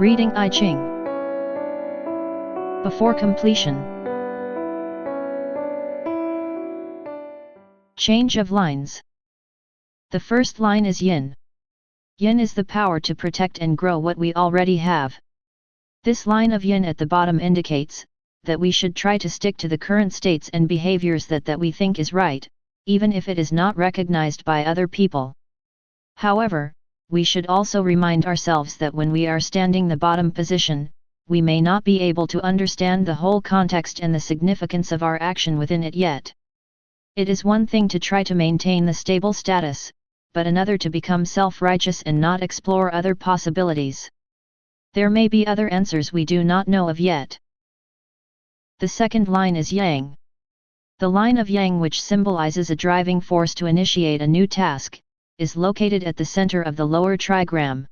Reading I-Ching. Before completion. Change of lines. The first line is yin. Yin is the power to protect and grow what we already have. This line of yin at the bottom indicates that we should try to stick to the current states and behaviors that we think is right, even if it is not recognized by other people. However, we should also remind ourselves that when we are standing the bottom position, we may not be able to understand the whole context and the significance of our action within it yet. It is one thing to try to maintain the stable status, but another to become self-righteous and not explore other possibilities. There may be other answers we do not know of yet. The second line is yang. The line of yang, which symbolizes a driving force to initiate a new task, is located at the center of the lower trigram.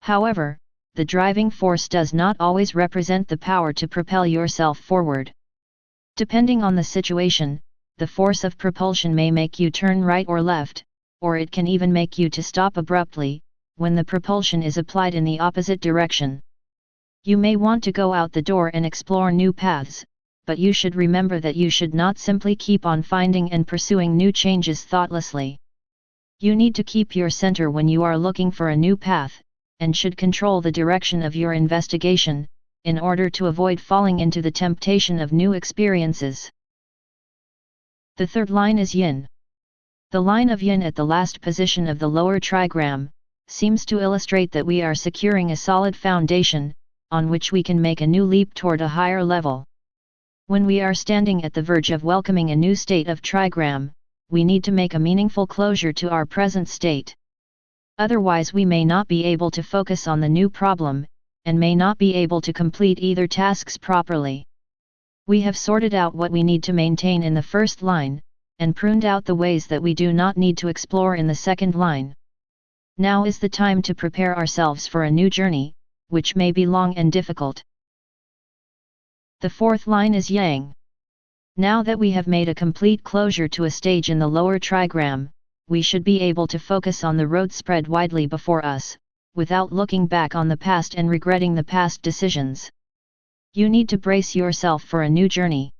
However, the driving force does not always represent the power to propel yourself forward. Depending on the situation, the force of propulsion may make you turn right or left, or it can even make you to stop abruptly, when the propulsion is applied in the opposite direction. You may want to go out the door and explore new paths, but you should remember that you should not simply keep on finding and pursuing new changes thoughtlessly. You need to keep your center when you are looking for a new path, and should control the direction of your investigation, in order to avoid falling into the temptation of new experiences. The third line is yin. The line of yin at the last position of the lower trigram seems to illustrate that we are securing a solid foundation, on which we can make a new leap toward a higher level. When we are standing at the verge of welcoming a new state of trigram, we need to make a meaningful closure to our present state. Otherwise we may not be able to focus on the new problem, and may not be able to complete either tasks properly. We have sorted out what we need to maintain in the first line, and pruned out the ways that we do not need to explore in the second line. Now is the time to prepare ourselves for a new journey, which may be long and difficult. The fourth line is yang. Now that we have made a complete closure to a stage in the lower trigram, we should be able to focus on the road spread widely before us, without looking back on the past and regretting the past decisions. You need to brace yourself for a new journey.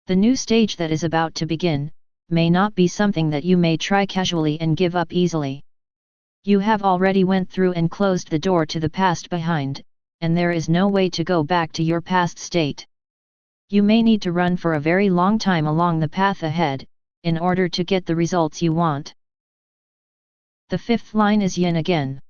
The new stage that is about to begin may not be something that you may try casually and give up easily. You have already went through and closed the door to the past behind, and there is no way to go back to your past state. You may need to run for a very long time along the path ahead, in order to get the results you want. The fifth line is yin again.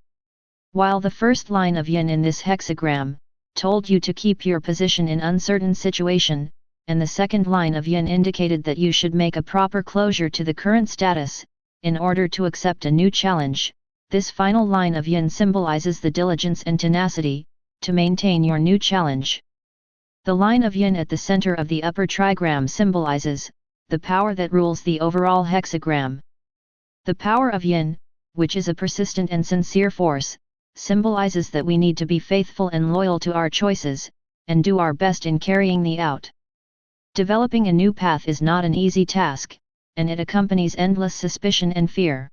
While the first line of yin in this hexagram told you to keep your position in uncertain situation, and the second line of yin indicated that you should make a proper closure to the current status, in order to accept a new challenge, this final line of yin symbolizes the diligence and tenacity to maintain your new challenge. The line of yin at the center of the upper trigram symbolizes the power that rules the overall hexagram. The power of yin, which is a persistent and sincere force, symbolizes that we need to be faithful and loyal to our choices, and do our best in carrying them out. Developing a new path is not an easy task, and it accompanies endless suspicion and fear.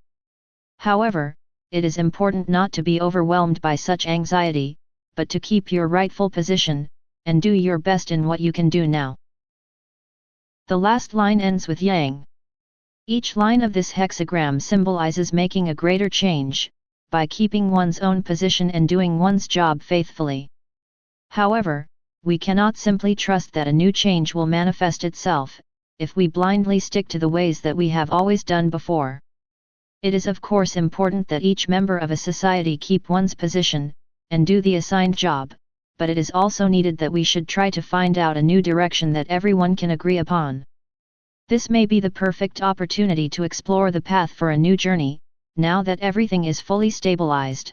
However, it is important not to be overwhelmed by such anxiety, but to keep your rightful position, and do your best in what you can do now. The last line ends with yang. Each line of this hexagram symbolizes making a greater change, by keeping one's own position and doing one's job faithfully. However, we cannot simply trust that a new change will manifest itself, if we blindly stick to the ways that we have always done before. It is of course important that each member of a society keep one's position, and do the assigned job, but it is also needed that we should try to find out a new direction that everyone can agree upon. This may be the perfect opportunity to explore the path for a new journey, now that everything is fully stabilized.